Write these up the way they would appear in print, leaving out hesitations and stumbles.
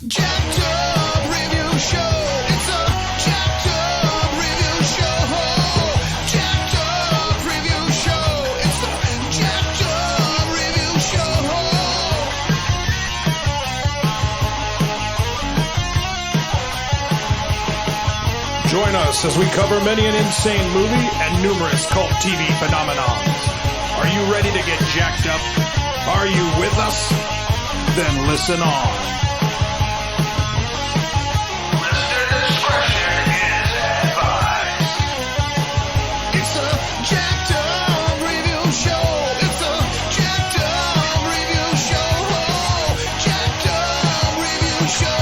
Jacked Up Review Show. It's a Jacked Up Review Show. Jacked Up Review Show. It's the Jacked Up Review Show. Join us as we cover many an insane movie and numerous cult TV phenomenons. Are you ready to get jacked up? Are you with us? Then listen on. Listener discretion is advised. It's a Jacked Up Review Show. It's a Jacked Up Review Show. Jacked Up Review Show.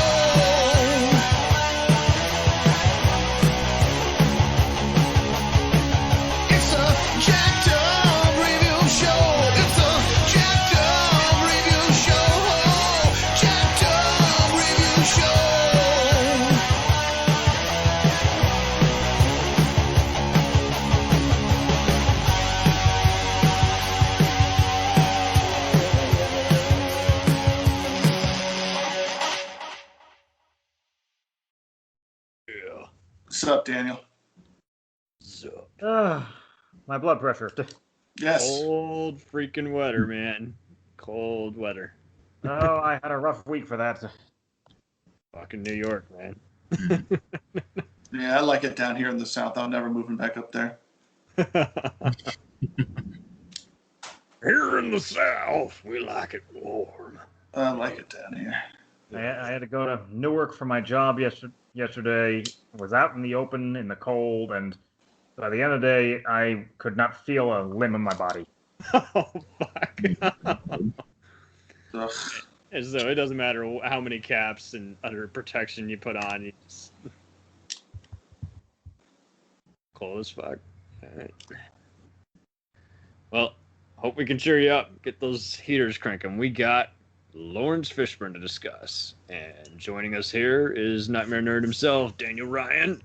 It's a Jacked Up Review Show. It's a Jacked Up Review Show. Jacked Up Review Show. What's up, Daniel? My blood pressure. Yes. Cold freaking weather, man. Cold weather. Oh, I had a rough week for that. Fucking New York, man. Yeah, I like it down here in the South. I'm never moving back up there. Here in the South, we like it warm. I like it down here. I had to go to Newark for my job yesterday. I was out in the open in the cold, and by the end of the day, I could not feel a limb in my body. Oh, fuck. Ugh. As though it doesn't matter how many caps and other protection you put on. You just... Cold as fuck. Alright. Well, hope we can cheer you up. Get those heaters cranking. We got Laurence Fishburne to discuss. And joining us here is Nightmare Nerd himself, Daniel Ryan.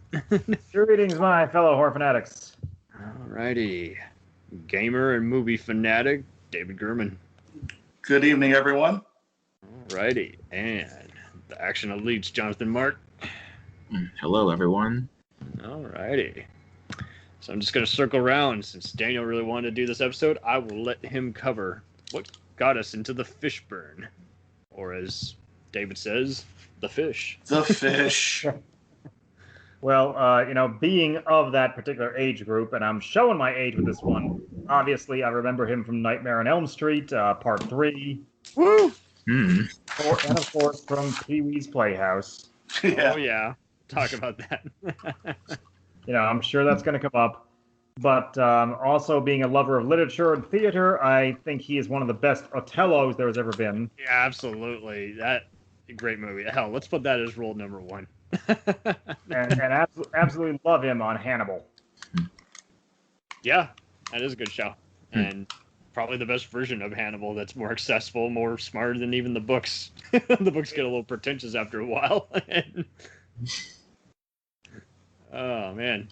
Greetings, my fellow horror fanatics. Alrighty. Gamer and movie fanatic, David Gherman. Good evening, everyone. Alrighty. And the action elites, Jonathan Mark. Hello, everyone. Alrighty. So I'm just going to circle around. Since Daniel really wanted to do this episode, I will let him cover what got us into the Fishburne. Or as David says, the fish. The fish. Well, being of that particular age group, and I'm showing my age with this one, obviously I remember him from Nightmare on Elm Street, Part 3. Woo! And of course from Pee-wee's Playhouse. Yeah. Oh, yeah. Talk about that. I'm sure that's going to come up. But also being a lover of literature and theater, I think he is one of the best Othellos there has ever been. Yeah, absolutely. That great movie. Hell, let's put that as rule number one. and absolutely love him on Hannibal. Yeah, that is a good show. And probably the best version of Hannibal that's more accessible, more smarter than even the books. The books get a little pretentious after a while. Oh, man.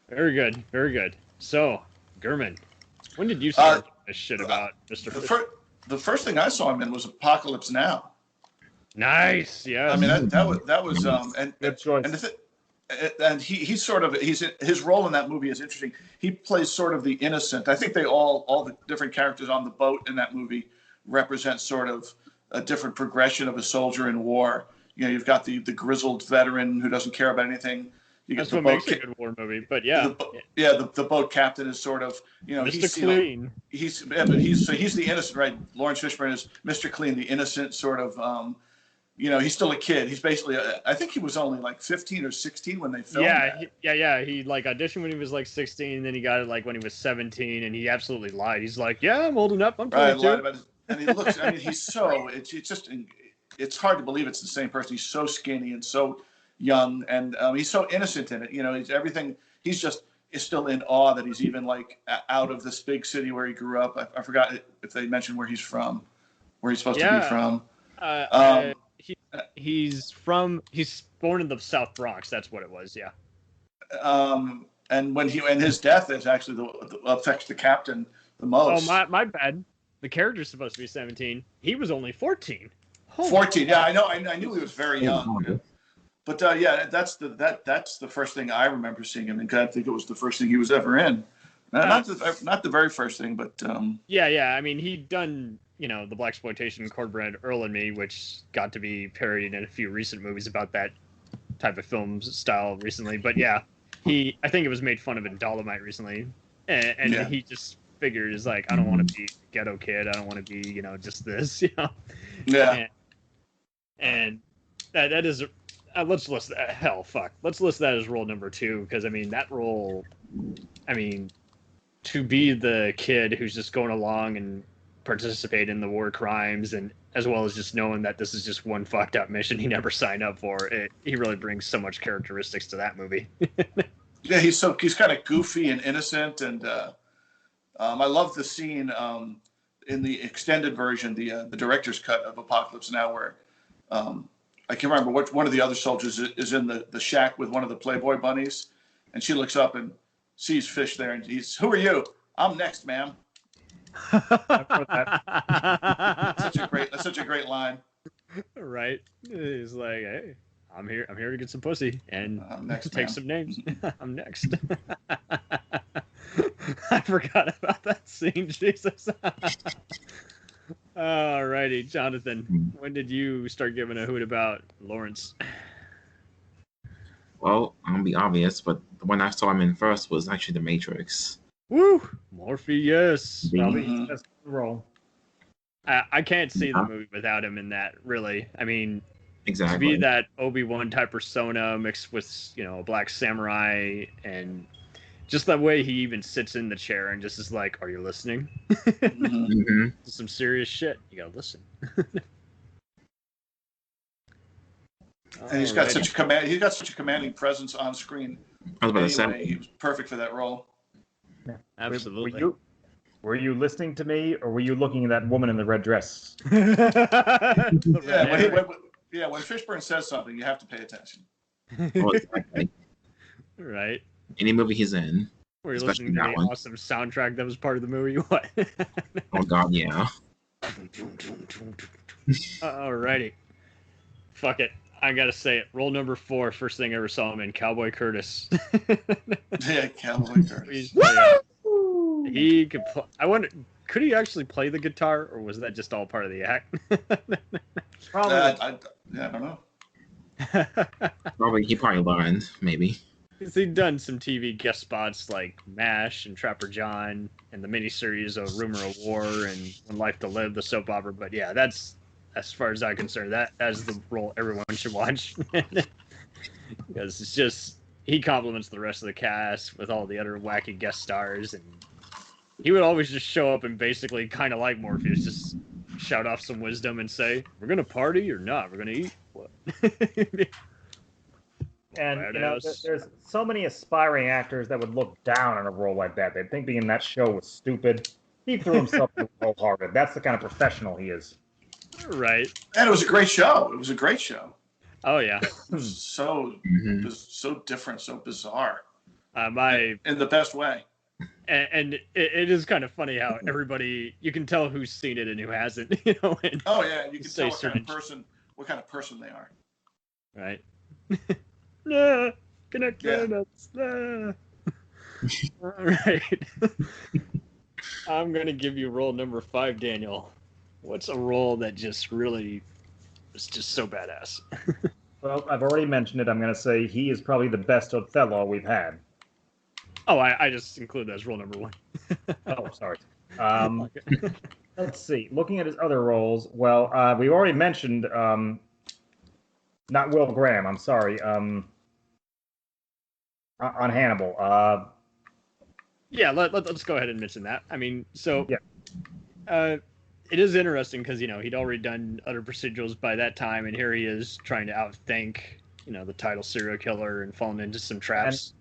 Very good. Very good. So, Gherman, when did you start this shit about Mr. Fish? The first thing I saw him in was Apocalypse Now. Nice, yeah. I mean, that was and Good choice. and he's sort of his role in that movie is interesting. He plays sort of the innocent. I think all the different characters on the boat in that movie represent sort of a different progression of a soldier in war. You've got the grizzled veteran who doesn't care about anything. That's what makes a good war movie. But yeah, the boat captain is sort of Mr. Clean. He's the innocent, right? Laurence Fishburne is Mr. Clean, the innocent sort of. He's still a kid. He's basically, I think he was only like 15 or 16 when they filmed that. He like auditioned when he was like 16, and then he got it like when he was 17, and he absolutely lied. He's like, yeah, I'm old enough. I'm 22. Right, and he looks, I mean, he's so, it's hard to believe it's the same person. He's so skinny and so young, and he's so innocent in it. He's everything. He's just is still in awe that he's even like out of this big city where he grew up. I forgot if they mentioned where he's from, where he's supposed to be from. He's born in the South Bronx. That's what it was. Yeah. And his death is actually affects the captain the most. Oh, my bad. The character's supposed to be 17. He was only 14. 14. Yeah, I know. I knew he was very young. But yeah, that's the first thing I remember seeing him in. I think it was the first thing he was ever in. Not the very first thing, but Yeah. I mean, he'd done the blaxploitation Cornbread Earl and Me, which got to be parodied in a few recent movies about that type of film style recently. But yeah, I think it was made fun of in Dolomite recently, and he just figured is like, I don't want to be a ghetto kid. I don't want to be just this. Yeah. And that is. Let's list that. Hell, fuck. Let's list that as role number 2, because I mean that role. I mean, to be the kid who's just going along and participate in the war crimes, and as well as just knowing that this is just one fucked up mission he never signed up for. He really brings so much characteristics to that movie. Yeah, he's kind of goofy and innocent, and I love the scene in the extended version, the director's cut of Apocalypse Now, where I can't remember what one of the other soldiers is in the shack with one of the Playboy bunnies, and she looks up and sees Fish there, and he's, "Who are you? I'm next, ma'am." That's such a great line. Right? He's like, "Hey, I'm here to get some pussy and next, take ma'am. some names. I'm next." I forgot about that scene. Jesus. Alrighty, Jonathan. When did you start giving a hoot about Laurence? Well, I'm gonna be obvious, but the one I saw him in first was actually The Matrix. Woo! Morpheus. Probably Mhm. his best role. I can't see the movie without him in that, really. I mean, Exactly. to be that Obi-Wan type persona mixed with, a black samurai, and just the way he even sits in the chair and just is like, "Are you listening?" Mhm. Mm-hmm. Some serious shit. You gotta listen. And he's got such a commanding presence on screen. I was about to Anyway, say. he was perfect for that role. Absolutely. Were you listening to me, or were you looking at that woman in the red dress? The Yeah, red hair. when Fishburne says something, you have to pay attention. Oh, exactly. Right. Any movie he's in. Were you Especially listening to that the one. awesome soundtrack that was part of the movie? What? Oh God, yeah. Alrighty. Fuck it. I gotta say it. Role number 4, first thing I ever saw him in, Cowboy Curtis. Yeah, Cowboy Curtis. He could play. I wonder, could he actually play the guitar, or was that just all part of the act? Probably. I don't know. He probably learned, maybe. He'd done some TV guest spots like MASH and Trapper John and the miniseries of Rumor of War and When Life to Live, the soap opera. But yeah, that's, as far as I'm concerned, that's the role everyone should watch. Because it's just, he complements the rest of the cast with all the other wacky guest stars. And he would always just show up and basically kind of like Morpheus, just shout off some wisdom and say, "We're going to party or not? We're going to eat?" What? And Badass. there's so many aspiring actors that would look down on a role like that. They'd think being in that show was stupid. He threw himself wholehearted. That's the kind of professional he is. Right. And it was a great show. It was a great show. Oh, yeah. It was so different, so bizarre. My In the best way. and it is kind of funny how everybody, you can tell who's seen it and who hasn't, and, Oh yeah, you can Say tell certain- what kind of person they are. right. Nah, connect Yeah. donuts. Nah. All right. I'm gonna give you role number 5, Daniel. What's a role that just really is just so badass? Well, I've already mentioned it. I'm going to say he is probably the best Othello we've had. Oh, I just include that as role number 1. Oh, sorry. Let's see. Looking at his other roles, well, we already mentioned, not Will Graham, I'm sorry, on Hannibal. Yeah, let's go ahead and mention that. I mean, so Yeah. It is interesting because he'd already done other procedurals by that time, and here he is trying to outthink the title serial killer and falling into some traps.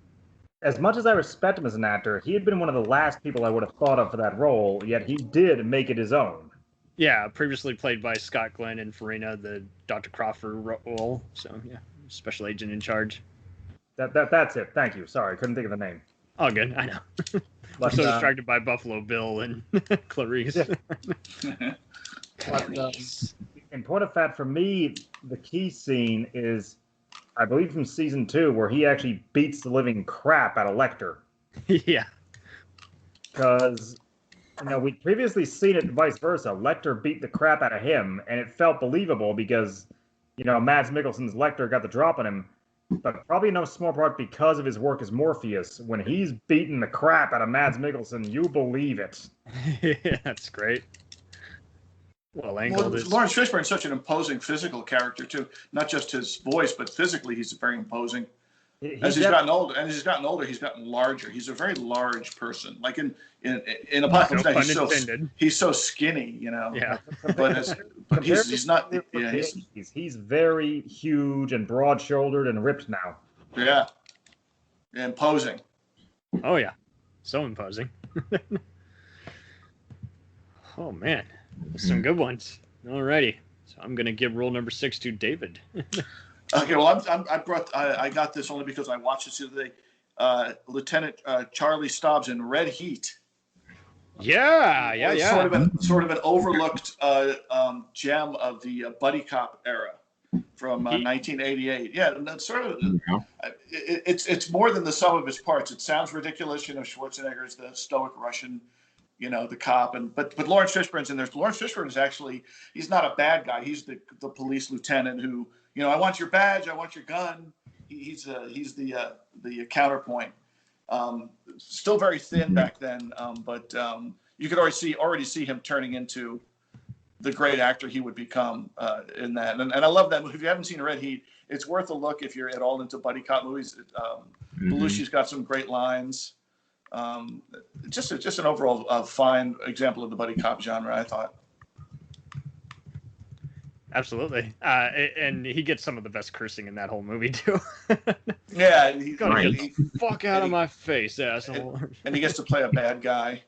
As much as I respect him as an actor, he had been one of the last people I would have thought of for that role, yet he did make it his own. Yeah, previously played by Scott Glenn in Farina, the Dr. Crawford role. So yeah, special agent in charge. That's it. Thank you. Sorry, I couldn't think of the name. Oh, good. I know. I'm But, so distracted by Buffalo Bill and Clarice. Yeah. But, in point of fact, for me, the key scene is, I believe, from season 2, where he actually beats the living crap out of Lecter. Yeah. Because, we'd previously seen it vice versa. Lecter beat the crap out of him, and it felt believable because, Mads Mikkelsen's Lecter got the drop on him. But probably no small part because of his work as Morpheus. When he's beating the crap out of Mads Mikkelsen, you believe it. Yeah, that's great. Well angled. Laurence Fishburne is such an imposing physical character too. Not just his voice, but physically, he's very imposing. As he's gotten older, he's gotten larger. He's a very large person. Like in Apocalypse Now, he's so skinny, Yeah. But he's not. Yeah, he's very huge and broad-shouldered and ripped now. Yeah, imposing. Oh yeah, so imposing. Oh man, some good ones. Alrighty, so I'm gonna give rule number 6 to David. Okay, well, I got this only because I watched this the other day. Lieutenant Charlie Stobbs in Red Heat. Yeah. Sort of an overlooked gem of the buddy cop era from 1988. Yeah, and that's sort of it's more than the sum of its parts. It sounds ridiculous, Schwarzenegger's the stoic Russian, the cop, but Laurence Fishburne's in there. Laurence Fishburne is actually, he's not a bad guy. He's the police lieutenant who, I want your badge, I want your gun. He's the counterpoint. Still very thin back then, but you could already see him turning into the great actor he would become in that. And I love that movie. If you haven't seen Red Heat, it's worth a look if you're at all into buddy cop movies. Belushi's got some great lines. Just an overall fine example of the buddy cop genre, I thought. Absolutely. And he gets some of the best cursing in that whole movie, too. Yeah. Fuck out of my face, asshole. And he gets to play a bad guy.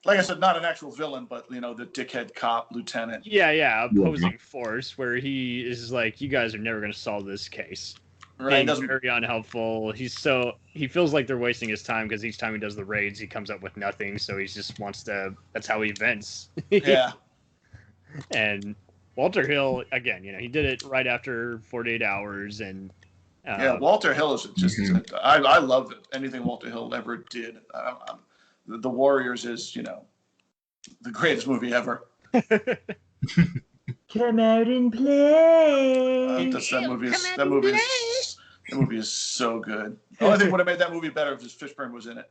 Like I said, not an actual villain, but, the dickhead cop lieutenant. Yeah, opposing force, where he is like, you guys are never going to solve this case. Right. He's very unhelpful. He feels like they're wasting his time because each time he does the raids, he comes up with nothing. So he just wants to, that's how he vents. Yeah. And Walter Hill, again, he did it right after 48 Hours, and Walter Hill is just. I love anything Walter Hill ever did. The Warriors is, the greatest movie ever. Come out and play. That movie is so good. The only thing would have made that movie better if Fishburne was in it.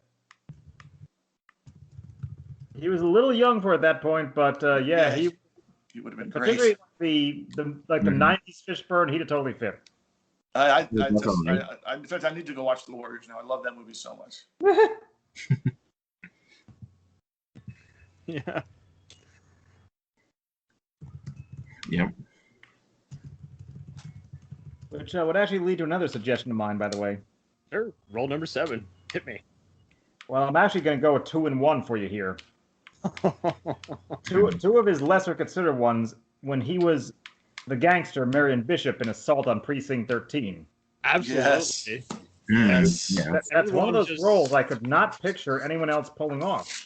He was a little young for it at that point, but he would have been particularly great. the 90s Fishburne, he'd have totally fit. In fact, I need to go watch The Warriors now. I love that movie so much. Yeah. Yep. Which would actually lead to another suggestion of mine, by the way. Sure. Roll number 7. Hit me. Well, I'm actually going to go with 2 and 1 for you here. Two of his lesser considered ones when he was the gangster Marion Bishop in Assault on Precinct 13. Absolutely. Yes. That's one of those roles I could not picture anyone else pulling off.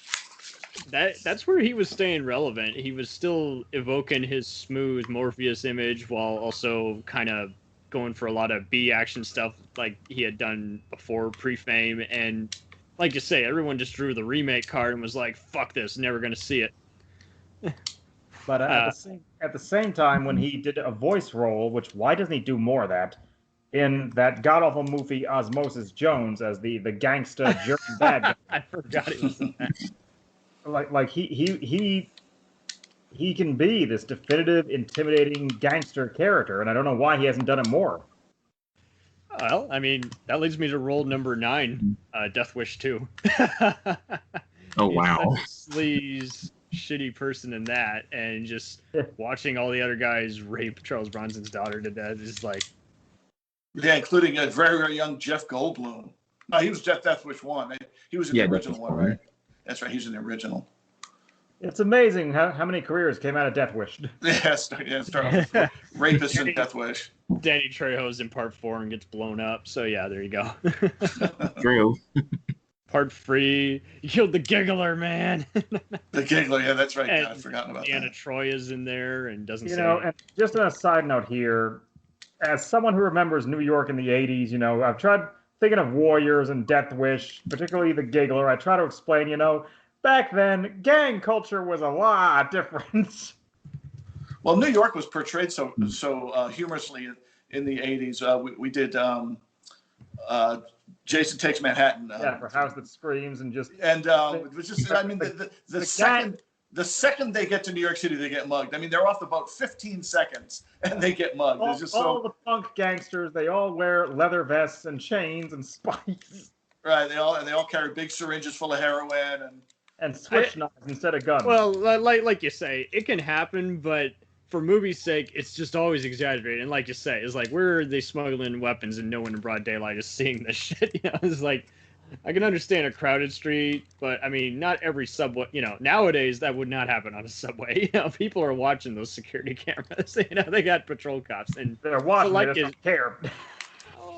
That's where he was staying relevant. He was still evoking his smooth Morpheus image while also kind of going for a lot of B action stuff like he had done before pre-fame. And like you say, everyone just drew the remake card and was like, fuck this, never going to see it. But at the same time, when he did a voice role, which why doesn't he do more of that, in that god-awful movie Osmosis Jones as the gangster German bad guy. I forgot he was in that. Like he can be this definitive, intimidating gangster character, and I don't know why he hasn't done it more. Well, I mean, that leads me to role number 9, Death Wish 2. Oh, wow. Sleaze, shitty person in that, and just watching all the other guys rape Charles Bronson's daughter to death is like... Yeah, including a very, very young Jeff Goldblum. No, he was Death Wish 1. He was in the original one, right? That's right, he's in the original. It's amazing how many careers came out of Death Wish. Start off with Rapist and Death Wish. Danny Trejo's in part 4 and gets blown up. So yeah, there you go. True. part free. You killed the giggler, man. The giggler, yeah, that's right. And God, I'd forgotten about Deanna that. Troy is in there and doesn't You say. know, and just on a side note here, as someone who remembers New York in the 80s, you know, I've tried thinking of Warriors and Death Wish, particularly the Giggler. I try to explain, you know, back then, gang culture was a lot different. Well, New York was portrayed so humorously in the 80s. We did Jason Takes Manhattan. Yeah, for House That Screams and just. And it was just, I mean, the second they get to New York City, they get mugged. I mean, they're off the boat 15 seconds and they get mugged. It's just all so the punk gangsters, they all wear leather vests and chains and spikes. right. They all carry big syringes full of heroin And switch knives instead of guns. Well, like you say, it can happen, but for movie's sake, it's just always exaggerated. And like you say, it's like, where are they smuggling weapons and no one in broad daylight is seeing this shit? You know, it's like, I can understand a crowded street, but I mean, not every subway. You know, nowadays that would not happen on a subway. You know, people are watching those security cameras. You know, they got patrol cops, and they're watching like it, it- don't care.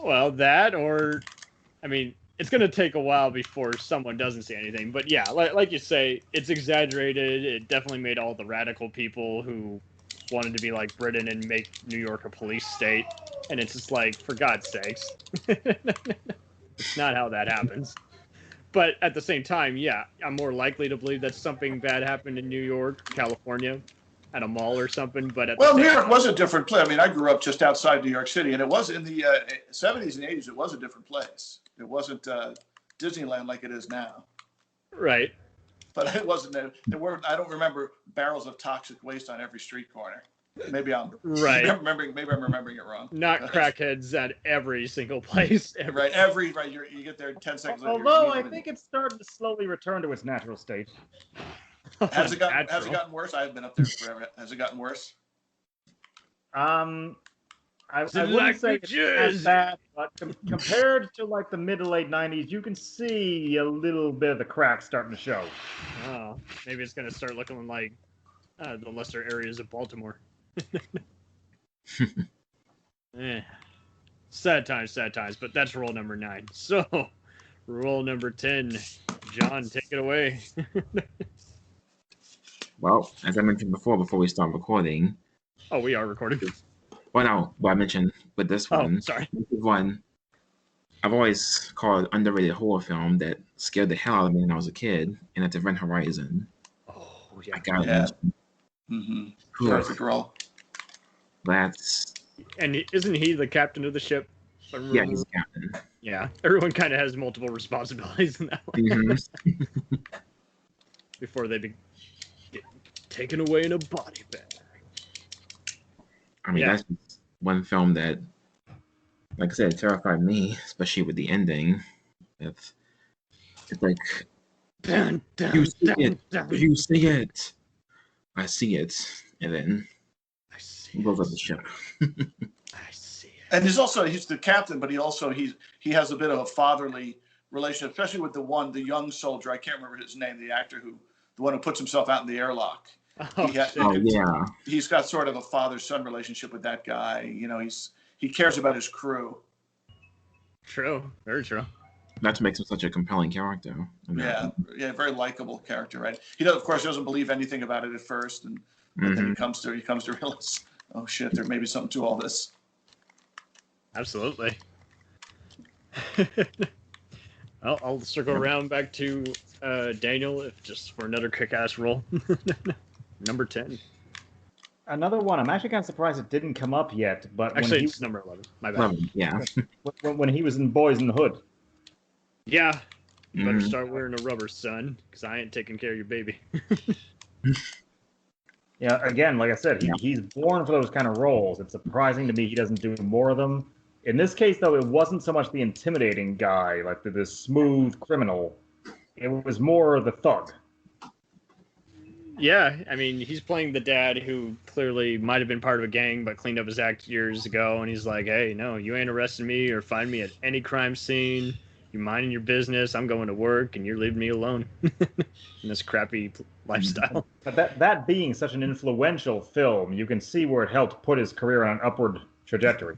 well, that or, I mean, it's gonna take a while before someone doesn't see anything. But yeah, like you say, it's exaggerated. It definitely made all the radical people who wanted to be like Britain and make New York a police state, and it's just like, for God's sakes. It's not how that happens. But at the same time, yeah, I'm more likely to believe that something bad happened in New York, California, at a mall or something. But at well, the New same York was a different place. I mean, I grew up just outside New York City, and it was in the 70s and 80s. It was a different place. It wasn't Disneyland like it is now. right. But it wasn't. There were. I don't remember barrels of toxic waste on every street corner. Maybe I'm Right. Maybe I'm remembering it wrong. Not crackheads at every single place. Right. You get there 10 seconds later. Although I think it's starting to slowly return to its natural state. Has it Natural. gotten worse? I haven't been up there forever. Has it gotten worse? I it wouldn't like say New it's Jersey? as bad, but compared to like the mid to late 90s, you can see a little bit of the cracks starting to show. Oh, maybe it's gonna start looking like the lesser areas of Baltimore. Sad times, but that's rule number 9. So, rule number 10, John, take it away. Well, as I mentioned before we start recording, Oh, we are recording. well, no, what I mentioned with this Oh, one, sorry. I've always called underrated horror film that scared the hell out of me when I was a kid, and that's Event Horizon. Oh, yeah. I got Yeah. it. Mm-hmm. Perfect role. That's And isn't he the captain of the ship? yeah, he's a captain. Yeah. Everyone kind of has multiple responsibilities in that one Mhm. before they get taken away in a body bag. I mean, Yeah. that's just one film that, like I said, terrified me, especially with the ending. It's like, Dun, dun, you see dun, it, dun. you see it, I see it, and then I see he blows up the ship. I see it. And he's the captain, but he has a bit of a fatherly relationship, especially with the young soldier. I can't remember his name, the one who puts himself out in the airlock. Oh, He had- shit. Oh yeah, He's got sort of a father-son relationship with that guy. You know, he cares about his crew. True. Very true. that makes him such a compelling character. I mean, Yeah, very likable character, right? He of course doesn't believe anything about it at first, and then mhm. he comes to realize, oh shit, there may be something to all this. Absolutely. I'll circle around back to Daniel, if just for another kick-ass roll. Number 10. Another one, I'm actually kind of surprised it didn't come up yet, but Actually, it's number 11. My bad. 11, yeah. when he was in Boys in the Hood. Yeah. You better Mhm. start wearing a rubber, son, because I ain't taking care of your baby. Yeah, again, like I said, he's born for those kind of roles. It's surprising to me he doesn't do more of them. In this case, though, it wasn't so much the intimidating guy, like the smooth criminal. It was more the thug. Yeah, I mean, he's playing the dad who clearly might have been part of a gang but cleaned up his act years ago, and he's like, hey, no, you ain't arresting me or find me at any crime scene. You're minding your business. I'm going to work, and you're leaving me alone in this crappy lifestyle. But that being such an influential film, you can see where it helped put his career on an upward trajectory.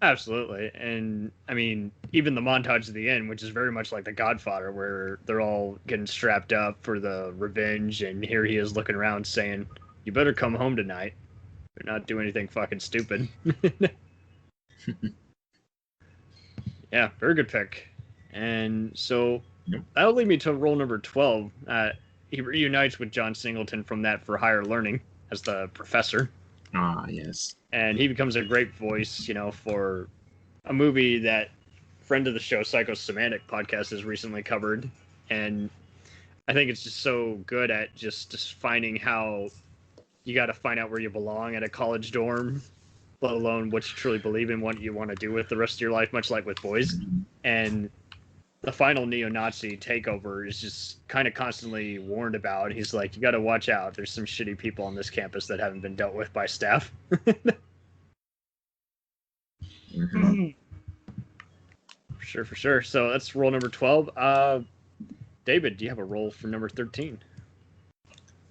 Absolutely. And I mean, even the montage at the end, which is very much like The Godfather, where they're all getting strapped up for the revenge, and here he is looking around saying, "You better come home tonight. Better not do anything fucking stupid." Yeah, very good pick. And so Yep. that'll lead me to role number 12. He reunites with John Singleton from That for Higher Learning as the professor. Ah, yes. And he becomes a great voice, for a movie that friend of the show, Psychosemantic Podcast, has recently covered. And I think it's just so good at just finding how you got to find out where you belong at a college dorm, let alone what you truly believe in, what you want to do with the rest of your life, much like with Boys. And the final neo-Nazi takeover is just kind of constantly warned about. He's like, you got to watch out. There's some shitty people on this campus that haven't been dealt with by staff. Mhm. For sure. So that's role number 12. David, do you have a role for number 13?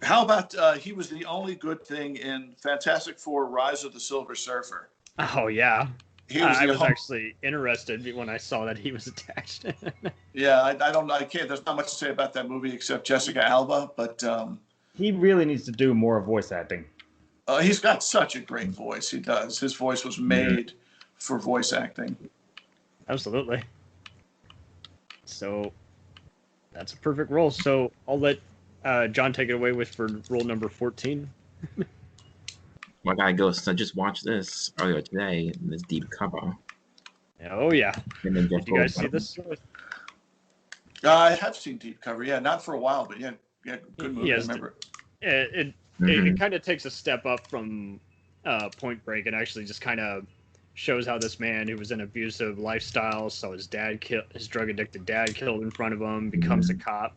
How about he was the only good thing in Fantastic Four: Rise of the Silver Surfer? Oh, yeah. I was actually interested when I saw that he was attached. Yeah, I don't know. I can't. There's not much to say about that movie except Jessica Alba, but He really needs to do more voice acting. he's got such a great voice. He does. His voice was made for voice acting. Absolutely. So that's a perfect role. So I'll let John take it away for role number 14. Well, I gotta go. So I just watched this earlier today. This deep cover. Oh, yeah. And then Did you guys see this? I have seen Deep Cover. Yeah, not for a while, but yeah, good movie. I Yes, remember. It Mhm. kind of takes a step up from Point Break and actually just kind of shows how this man who was in an abusive lifestyle, saw his drug addicted dad killed in front of him, becomes a cop,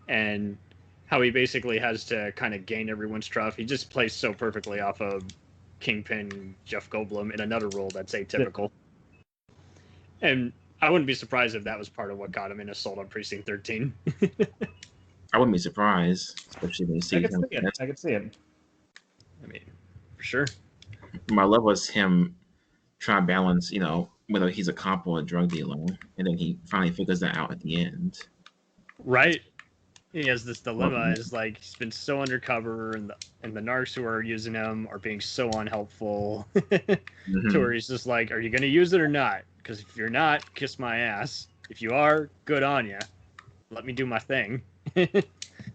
and how he basically has to kind of gain everyone's trust. He just plays so perfectly off of Kingpin Jeff Goldblum in another role that's atypical. And I wouldn't be surprised if that was part of what got him in Assault on Precinct 13. I wouldn't be surprised, especially when you see I could him. see it. I could see it. I mean, for sure. My love was him trying to balance, whether he's a cop or a drug dealer, and then he finally figures that out at the end. Right. He has this dilemma. Is like he's been so undercover, and the narcs who are using him are being so unhelpful. Mhm. To where he's just like, "Are you going to use it or not? Because if you're not, kiss my ass. If you are, good on you. Let me do my thing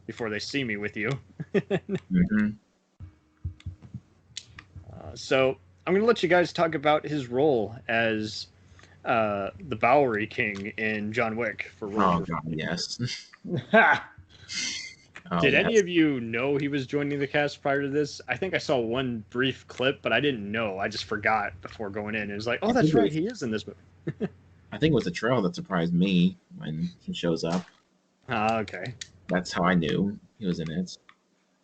before they see me with you." Mhm. So I'm going to let you guys talk about his role as the Bowery King in John Wick for role. Oh god, yes. Did any yes. of you know he was joining the cast prior to this? I think I saw one brief clip, but I didn't know. I just forgot before going in. It was like, oh, that's right, he is in this movie. I think it was the trailer that surprised me when he shows up. Okay. That's how I knew he was in it.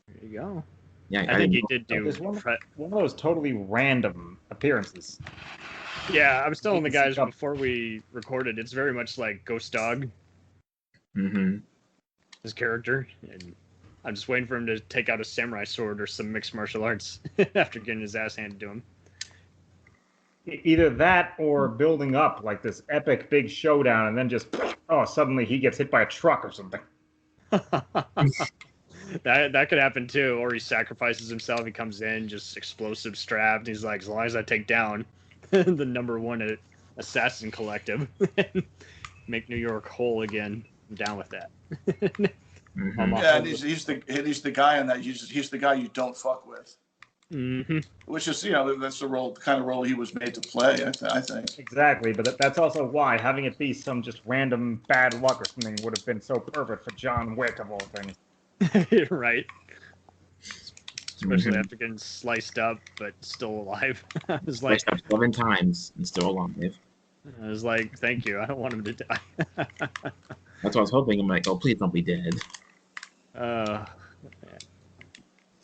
There you go. Yeah, I think he didn't did do. There's one of those totally random appearances. Yeah, I was telling the guys Yep. before we recorded, it's very much like Ghost Dog, Mhm. his character, and I'm just waiting for him to take out a samurai sword or some mixed martial arts after getting his ass handed to him. Either that or building up like this epic big showdown, and then just suddenly he gets hit by a truck or something. That could happen too, or he sacrifices himself. He comes in just explosive strapped. He's like, as long as I take down the #1 assassin collective, make New York whole again, I'm down with that. Mhm. Yeah, and he's the guy in that. He's the guy you don't fuck with. Mm-hmm. Which is, that's the kind of role he was made to play. I think. Exactly, but that's also why having it be some just random bad luck or something would have been so perfect for John Wick of all things. Right. Especially Mhm. after getting sliced up, but still alive. I was like, Fleshed up 7 times and still alive. thank you. I don't want him to die. That's what I was hoping. I'm like, oh, please don't be dead.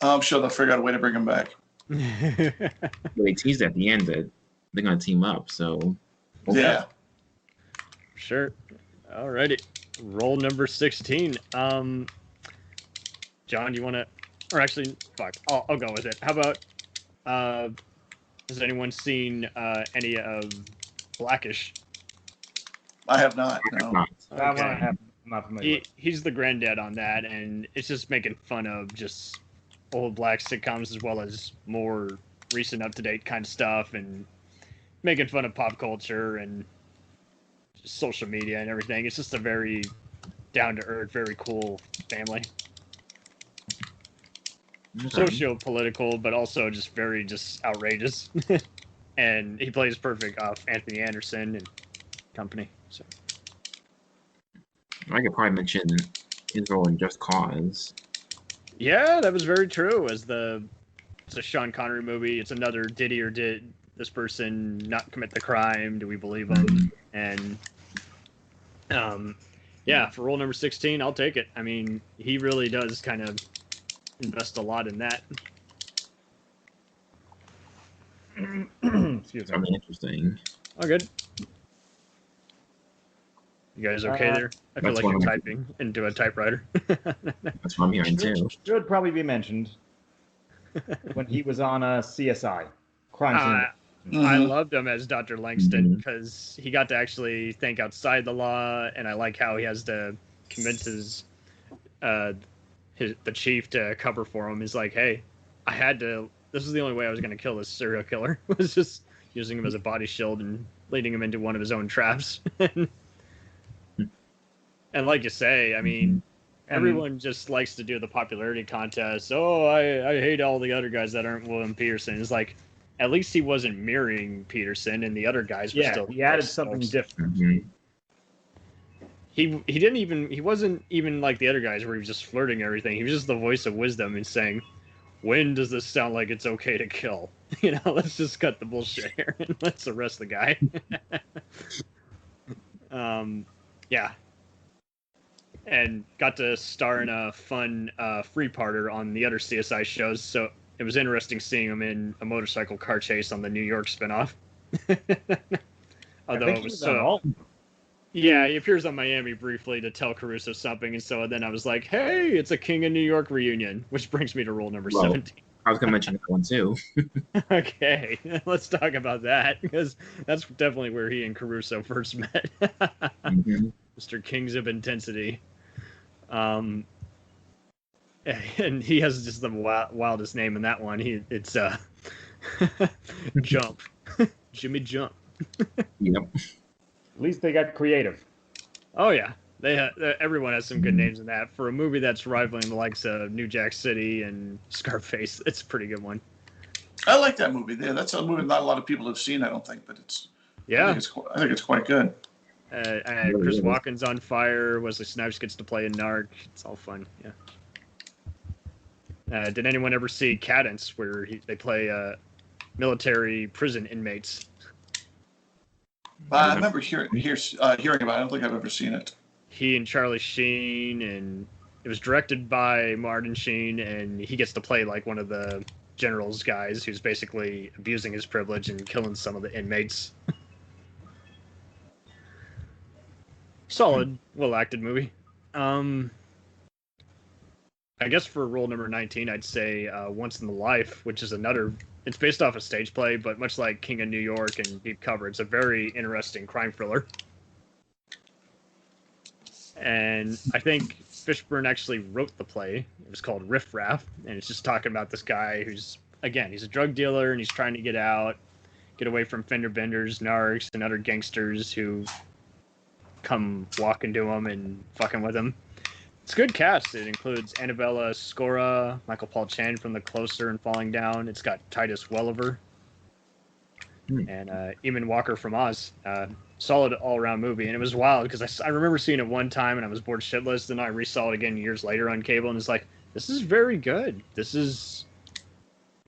I'm sure they'll figure out a way to bring him back. But they teased at the end that they're gonna team up. So Yeah. Sure. Alrighty. Roll number 16. John, you want to, or actually, fuck, I'll go with it. How about Has anyone seen any of Blackish? I have not. No. Not. That one I Okay. have, I'm not familiar with. He's the granddad on that, and it's just making fun of just old black sitcoms as well as more recent, up-to-date kind of stuff, and making fun of pop culture and just social media and everything. It's just a very down-to-earth, very cool family. Okay. Socio-political, but also just very just outrageous. And he plays perfect off Anthony Anderson and company. So I could probably mention his role in Just Cause. yeah, that was very true. It's a Sean Connery movie. It's another did he or did this person not commit the crime? Do we believe him? And yeah, for role number 16, I'll take it. I mean, he really does kind of invest a lot in that. Excuse me. Something interesting. Oh, good. You guys okay there? I feel That's like one you're of my- typing into a typewriter. That's what I'm hearing too. Should probably be mentioned when he was on CSI, Crime Scene. I Mhm. loved him as Dr. Langston Mhm. because he got to actually think outside the law, and I like how he has to convince the chief to cover for him. He's like, hey, I had to. This is the only way I was going to kill this serial killer. Was just using him as a body shield and leading him into one of his own traps. And like you say, I mean, everyone just likes to do the popularity contest. Oh, I hate all the other guys that aren't William Peterson. It's like, at least he wasn't mirroring Peterson, and the other guys were Yeah, still. he added something different. Mhm. He wasn't even like the other guys where he was just flirting and everything. He was just the voice of wisdom and saying, when does this sound like it's okay to kill? You know, let's just cut the bullshit here and let's arrest the guy. Yeah. And got to star in a fun three-parter on the other CSI shows, so it was interesting seeing him in a motorcycle car chase on the New York spinoff. Although I think it he was was on so... all. Yeah, he appears on Miami briefly to tell Caruso something, and so then I was like, hey, it's a King of New York reunion, which brings me to rule number Well, 17. I was gonna mention that one too. Okay, let's talk about that, because that's definitely where he and Caruso first met. Mhm. Mr. Kings of Intensity. And he has just the wildest name in that one. It's Jump. Jimmy Jump. Yep. At least they got creative. Oh yeah, everyone has some good names in that. For a movie that's rivaling the likes of New Jack City and Scarface, it's a pretty good one. I like that movie. Yeah, that's a movie not a lot of people have seen, I don't think, but it's. Yeah, I think it's quite good. Chris Walken's on fire. Wesley Snipes gets to play a narc. It's all fun. Yeah. Did anyone ever see Cadence, where they play military prison inmates? I remember hearing about it. I don't think I've ever seen it. He and Charlie Sheen, and it was directed by Martin Sheen, and he gets to play like one of the general's guys who's basically abusing his privilege and killing some of the inmates. Solid, well-acted movie. I guess for rule number 19, I'd say Once in the Life, which is another... It's based off a stage play, but much like King of New York and Deep Cover, it's a very interesting crime thriller. And I think Fishburne actually wrote the play. It was called Riff Raff, and it's just talking about this guy who's, again, he's a drug dealer, and he's trying to get away from fender benders, narcs, and other gangsters who come walking to him and fucking with him. It's a good cast. It includes Annabella Sciorra, Michael Paul Chan from The Closer and Falling Down. It's got Titus Welliver and Eamon Walker from Oz. Solid all-around movie, and it was wild because I remember seeing it one time and I was bored shitless. Then I resaw it again years later on cable, and it's like, this is very good. This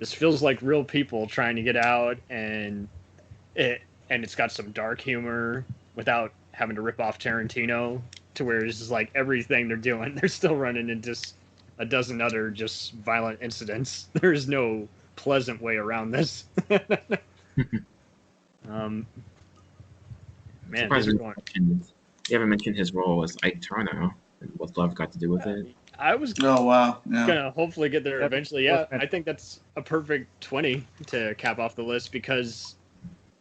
feels like real people trying to get out, and it's got some dark humor without having to rip off Tarantino. To where it's just like everything they're doing, they're still running into a dozen other just violent incidents. There's no pleasant way around this. Man, these are going. You haven't mentioned his role as Ike Turner What's love got to do with it? I was Oh wow. Yeah. gonna hopefully get there That's eventually. Yeah, worth I think that's a perfect 20 to cap off the list because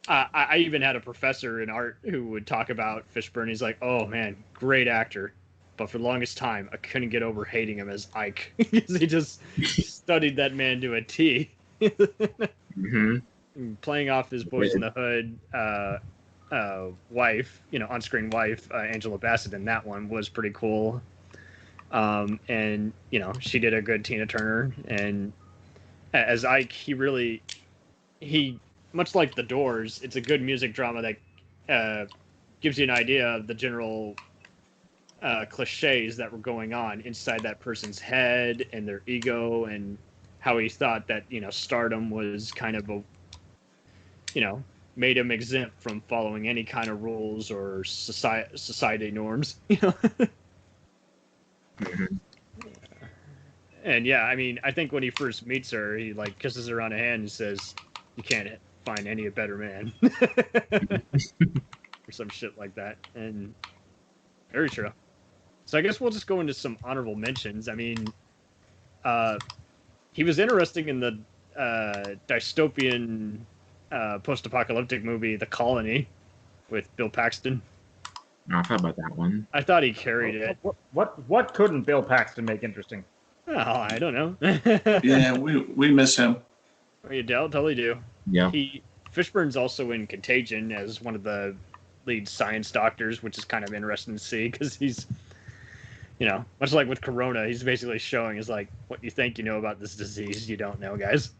I even had a professor in art who would talk about Fishburne. He's like, "Oh man, great actor," but for the longest time, I couldn't get over hating him as Ike because he just studied that man to a T. Mm-hmm. Playing off his Boys in the Hood wife, on-screen wife, Angela Bassett in that one was pretty cool. And she did a good Tina Turner, and as Ike, he much like The Doors, it's a good music drama that gives you an idea of the general cliches that were going on inside that person's head and their ego, and how he thought that stardom was kind of made him exempt from following any kind of rules or society norms. Mm-hmm. And yeah, I mean, I think when he first meets her, he like kisses her on the hand and says, "You can't find any better man," or some shit like that. And very true. So I guess we'll just go into some honorable mentions. I mean, he was interesting in the dystopian post-apocalyptic movie, The Colony, with Bill Paxton. No, I thought about that one. I thought he carried it. What couldn't Bill Paxton make interesting? Oh, I don't know. Yeah, we miss him. You totally do. Yeah. Fishburne's also in Contagion as one of the lead science doctors, which is kind of interesting to see because he's, much like with Corona, he's basically showing is like, what you think you know about this disease, you don't know, guys.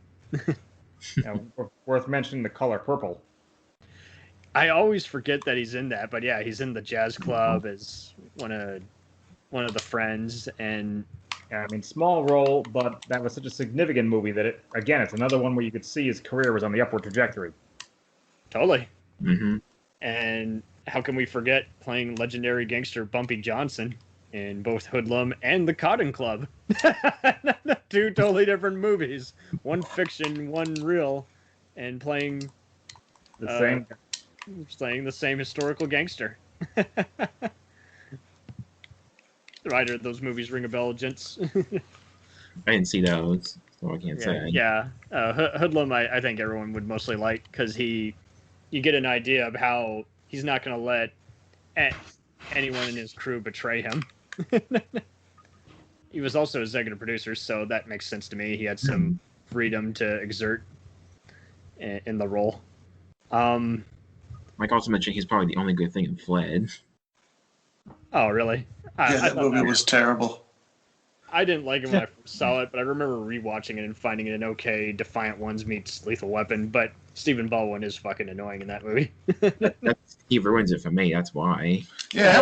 Worth mentioning the color purple. I always forget that he's in that, but yeah, he's in the jazz club as one of the friends, and I mean, small role, but that was such a significant movie that it's another one where you could see his career was on the upward trajectory. totally. Mm-hmm. And how can we forget playing legendary gangster Bumpy Johnson in both Hoodlum and The Cotton Club? Two totally different movies. One fiction, one real, and playing The the same historical gangster. Do either of those movies ring a bell, gents? I didn't see those, so I can't say. Yeah. Hoodlum, I think everyone would mostly like because you get an idea of how he's not going to let anyone in his crew betray him. He was also executive producer, so that makes sense to me. He had some freedom to exert in the role. Mike also mentioned he's probably the only good thing in Fled. Oh, really? Yeah, that movie was terrible. I didn't like it when I first saw it, but I remember rewatching it and finding it an okay Defiant Ones meets Lethal Weapon. But Stephen Baldwin is fucking annoying in that movie. He ruins it for me. That's why. Yeah,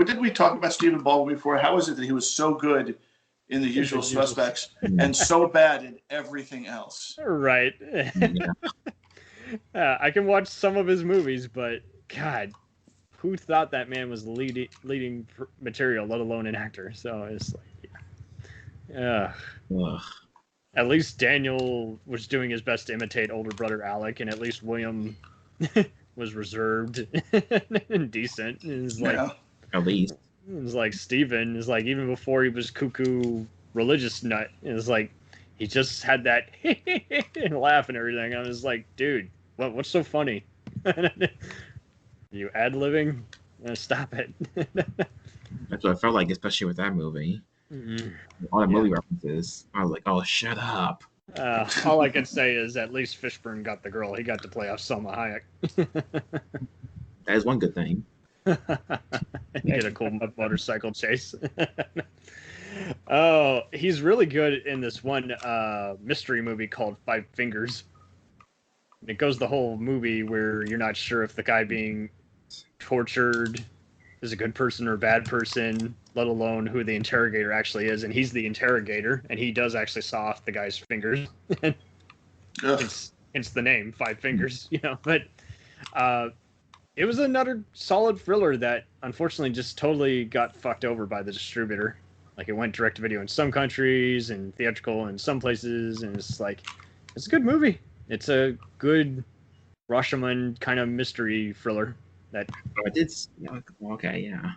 did we talk about Stephen Baldwin before? How is it that he was so good in The Usual Suspects and so bad in everything else? Right. Yeah. I can watch some of his movies, but God, who thought that man was leading material, let alone an actor? So it's like, yeah. Ugh. At least Daniel was doing his best to imitate older brother Alec, and at least William was reserved and decent. And it's like, Yeah. At least. it was like Steven is like, even before he was cuckoo religious nut, it was like he just had that and laugh and everything. I was like, dude, what's so funny? You ad-libbing? Stop it. That's what I felt like, especially with that movie. Mm-hmm. All the movie references. I was like, oh, shut up. All I can say is at least Fishburne got the girl. He got to play off Selma Hayek. That is one good thing. He had a cool motorcycle chase. Oh, he's really good in this one mystery movie called Five Fingers. It goes the whole movie where you're not sure if the guy being tortured is a good person or a bad person, let alone who the interrogator actually is. And he's the interrogator, and he does actually saw off the guy's fingers. It's the name, Five Fingers, But it was another solid thriller that unfortunately just totally got fucked over by the distributor. Like, it went direct to video in some countries and theatrical in some places, and it's like, it's a good movie. It's a good Rashomon kind of mystery thriller. That I did. Okay, yeah.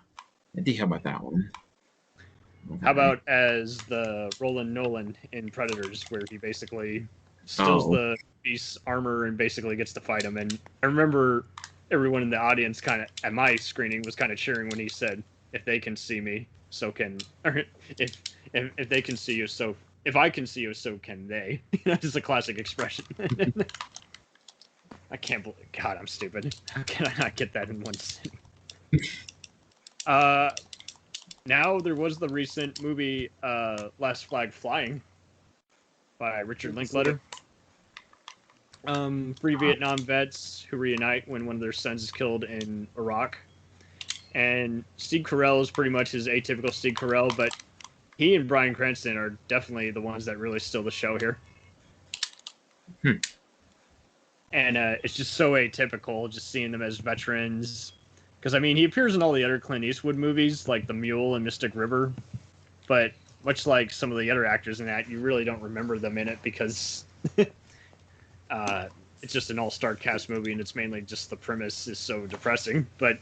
I did hear about that one. How about as the Roland Nolan in Predators, where he basically steals the beast's armor and basically gets to fight him? And I remember everyone in the audience kind of at my screening was kind of cheering when he said, "If they can see me, so can or if they can see you, so if I can see you, so can they." That is a classic expression. I can't believe. God, I'm stupid. How can I not get that in one sitting? Now there was the recent movie Last Flag Flying by Richard Linklater. Three Vietnam vets who reunite when one of their sons is killed in Iraq. And Steve Carell is pretty much his atypical Steve Carell, but he and Bryan Cranston are definitely the ones that really steal the show here. And it's just so atypical, just seeing them as veterans. Because, I mean, he appears in all the other Clint Eastwood movies, like The Mule and Mystic River. But much like some of the other actors in that, you really don't remember them in it because it's just an all-star cast movie, and it's mainly just the premise is so depressing. But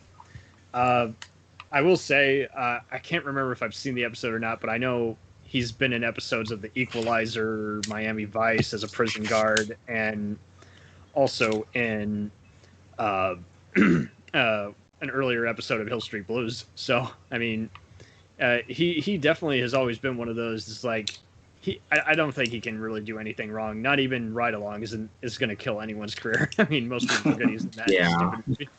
I will say, I can't remember if I've seen the episode or not, but I know he's been in episodes of The Equalizer, Miami Vice as a prison guard, and also in an earlier episode of Hill Street Blues. So, I mean, he definitely has always been one of those. It's like I don't think he can really do anything wrong. Not even Ride Along is going to kill anyone's career. I mean, most people forget he's in that stupid movie.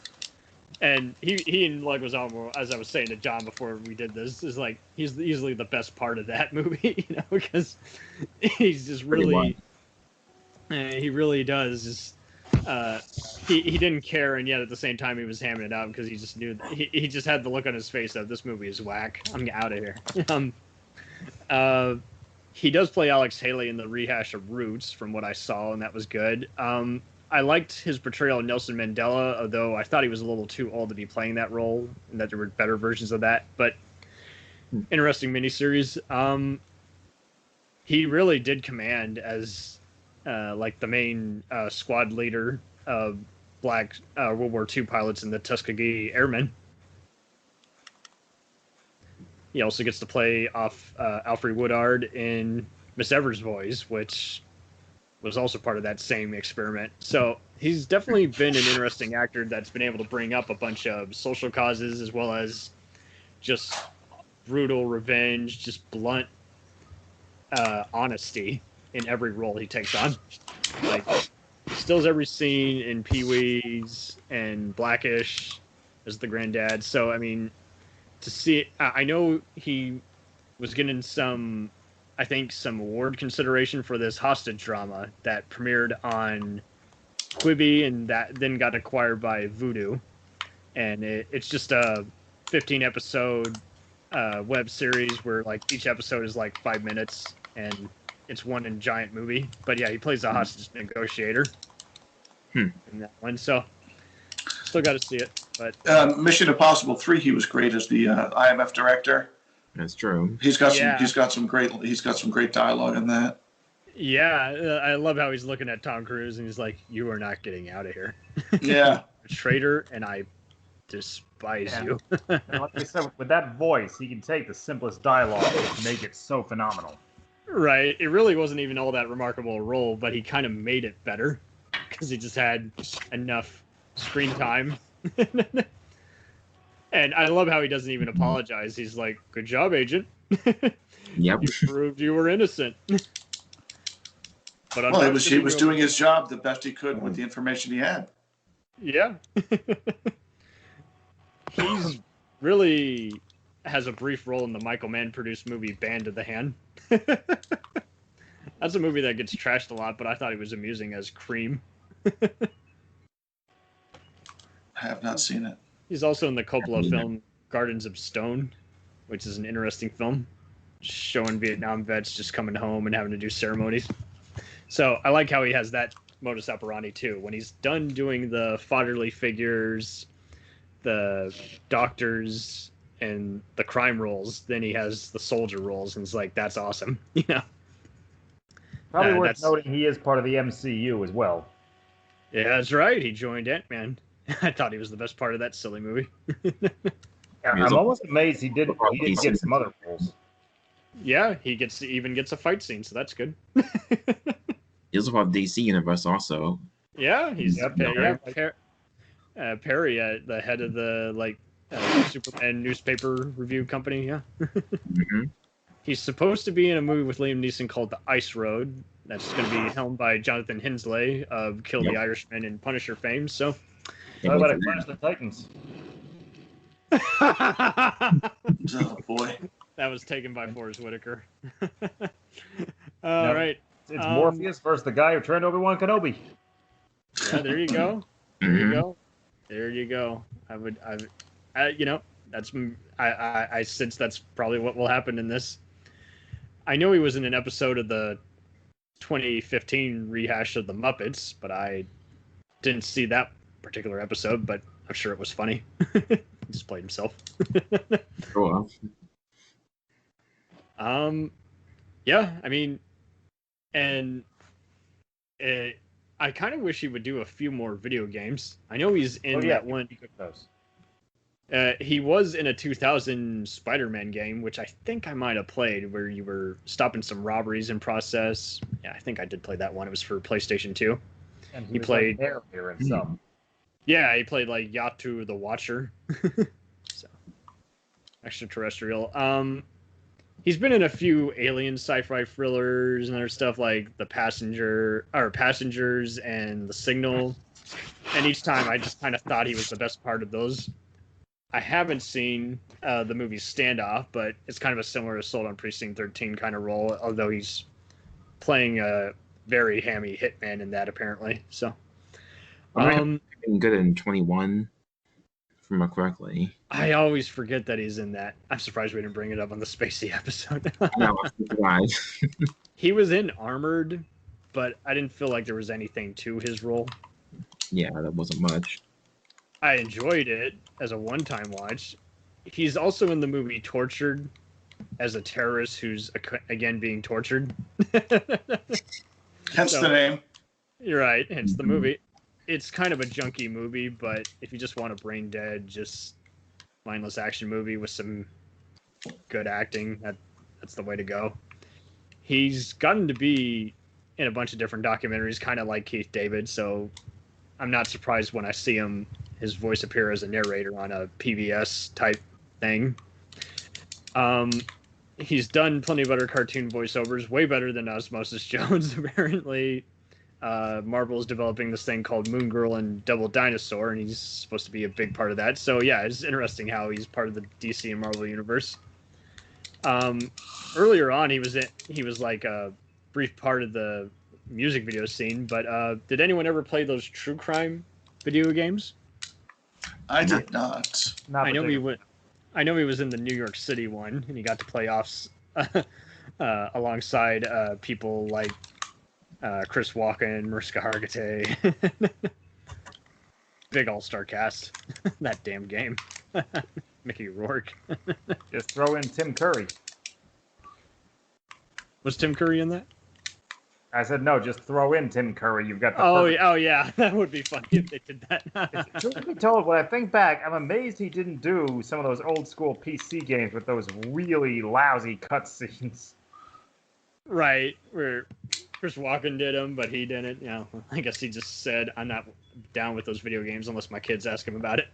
And he and Leguizamo, as I was saying to John before we did this, is like he's easily the best part of that movie, because he's just really he really does just. He didn't care, and yet at the same time he was hamming it out because he just knew he just had the look on his face of this movie is whack. I'm out of here. He does play Alex Haley in the rehash of Roots, from what I saw, and that was good. I liked his portrayal of Nelson Mandela, although I thought he was a little too old to be playing that role, and that there were better versions of that. But interesting miniseries. He really did command as like the main squad leader of black World War II pilots in the Tuskegee Airmen. He also gets to play off Alfred Woodard in Miss Evers' voice, which was also part of that same experiment. So he's definitely been an interesting actor that's been able to bring up a bunch of social causes as well as just brutal revenge, just blunt honesty in every role he takes on. Like, stills every scene in Pee-wee's and Blackish as the granddad. So, I mean, to see it, I know he was getting some award consideration for this hostage drama that premiered on Quibi and that then got acquired by Vudu. And it's just a 15-episode web series where, like, each episode is like 5 minutes and it's one giant movie. But yeah, he plays a hostage negotiator in that one. So still got to see it. But Mission Impossible 3, he was great as the IMF director. That's true. He's got some great dialogue in that. Yeah, I love how he's looking at Tom Cruise and he's like, "You are not getting out of here." Yeah. A traitor, and I despise you. And like I said, with that voice, he can take the simplest dialogue and make it so phenomenal. Right. It really wasn't even all that remarkable a role, but he kind of made it better because he just had enough screen time. And I love how he doesn't even apologize. He's like, "Good job, agent. Yep. You proved you were innocent." But Well, he was doing his job the best he could with the information he had. Yeah. He's really has a brief role in the Michael Mann produced movie Band of the Hand. That's a movie that gets trashed a lot, but I thought he was amusing as Cream. I have not seen it. He's also in the Coppola film Gardens of Stone, which is an interesting film showing Vietnam vets just coming home and having to do ceremonies. So I like how he has that modus operandi too. When he's done doing the fatherly figures, the doctors, and the crime roles, then he has the soldier roles, and it's like, that's awesome. You know. Probably worth noting he is part of the MCU as well. Yeah, that's right. He joined Ant-Man. I thought he was the best part of that silly movie. I'm almost amazed he didn't get some other roles. Yeah, he even gets a fight scene, so that's good. He also have DC Universe also. Yeah, he's Yep, Perry, the head of the Superman newspaper review company. Yeah, Hmm. he's supposed to be in a movie with Liam Neeson called The Ice Road. That's going to be helmed by Jonathan Hensley of Kill the Irishman and Punisher fame. So, How about I Clash the Titans? Oh boy. that was taken by Forrest Whitaker. All right. It's Morpheus versus the guy who turned Obi-Wan Kenobi. Yeah, there you go. There you go. There you go. I sense that's probably what will happen in this. I know he was in an episode of the 2015 rehash of the Muppets, but I didn't see that particular episode, but I'm sure it was funny. He just played himself. Cool. Yeah, I mean, and I kind of wish he would do a few more video games. I know he's in that one. He was in a 2000 Spider-Man game, which I think I might have played, where you were stopping some robberies in process. Yeah, I think I did play that one. It was for PlayStation 2. And he played there and some. Yeah, he played like Yatu the Watcher. So extraterrestrial. He's been in a few alien sci-fi thrillers and other stuff like Passengers and The Signal. And each time I just kind of thought he was the best part of those. I haven't seen the movie Standoff, but it's kind of a similar Assault on Precinct 13 kind of role, although he's playing a very hammy hitman in that apparently. So, been good in 21, if I remember correctly. I always forget that he's in that. I'm surprised we didn't bring it up on the Spacey episode. No, I'm surprised. He was in Armored, but I didn't feel like there was anything to his role. Yeah, that wasn't much. I enjoyed it as a one-time watch. He's also in the movie Tortured as a terrorist who's, again, being tortured. Hence the name. You're right, hence the movie. It's kind of a junky movie, but if you just want a brain-dead, just mindless action movie with some good acting, that's the way to go. He's gotten to be in a bunch of different documentaries, kind of like Keith David, so I'm not surprised when I see his voice appear as a narrator on a PBS type thing. He's done plenty of other cartoon voiceovers, way better than Osmosis Jones, apparently. Marvel is developing this thing called Moon Girl and Double Dinosaur, and he's supposed to be a big part of that. So yeah, it's interesting how he's part of the DC and Marvel universe. Earlier on, he was like a brief part of the music video scene, but did anyone ever play those true crime video games? I did not. I know he was in the New York City one, and he got to play off alongside people like Chris Walken, Mariska Hargitay. Big all-star cast. That damn game. Mickey Rourke. Just throw in Tim Curry. Was Tim Curry in that? I said no. Just throw in Tim Curry. You've got the. Oh yeah, that would be funny if they did that. Truth be told, when I think back, I'm amazed he didn't do some of those old school PC games with those really lousy cutscenes. Right, where Chris Walken did them, but he didn't. You know, I guess he just said, "I'm not down with those video games unless my kids ask him about it."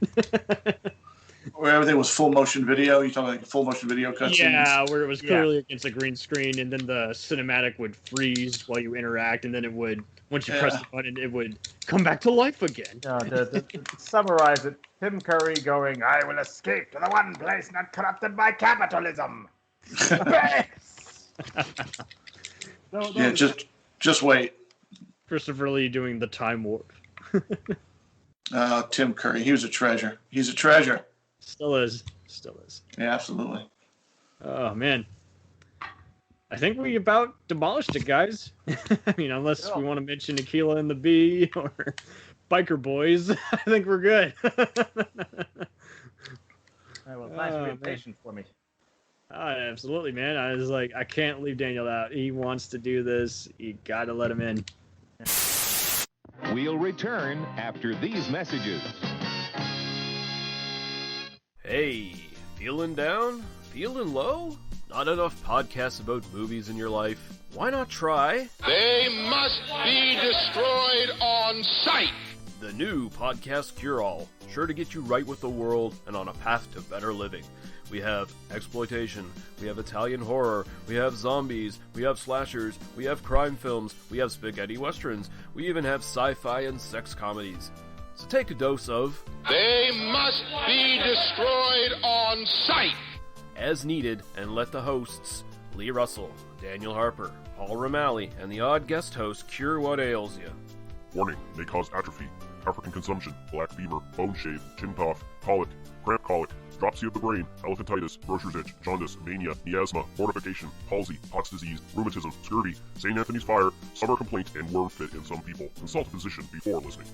Where everything was full motion video. You talking like full motion video cutscenes? Yeah, where it was clearly against a green screen, and then the cinematic would freeze while you interact, and then it would, once you press the button, it would come back to life again. To summarize it, Tim Curry going, "I will escape to the one place not corrupted by capitalism." Yeah, just wait. Christopher Lee doing the time warp. Tim Curry, he was a treasure. He's a treasure. Still is. Yeah, absolutely. Oh man, I think we about demolished it, guys. I mean, unless we want to mention Aquila and the Bee or Biker Boys, I think we're good. Nice to be patient for me. Absolutely, man. I was like, I can't leave Daniel out. He wants to do this. You gotta let him in. We'll return after these messages. Hey, feeling down? Feeling low? Not enough podcasts about movies in your life? Why not try They must be destroyed on sight. the new Podcast Cure-All, sure to get you right with the world and on a path to better living. We have exploitation, we have Italian horror, we have zombies, we have slashers, we have crime films, we have spaghetti westerns, we even have sci-fi and sex comedies. So take a dose of They must be destroyed on sight. as needed and let the hosts, Lee Russell, Daniel Harper, Paul Romali, and the odd guest host cure what ails you. Warning, may cause atrophy, African consumption, black fever, bone shave, chin cough, colic, cramp colic, dropsy of the brain, elephantitis, grocer's itch, jaundice, mania, miasma, mortification, palsy, Pott's disease, rheumatism, scurvy, St. Anthony's fire, summer complaint, and worm fit in some people. Consult a physician before listening.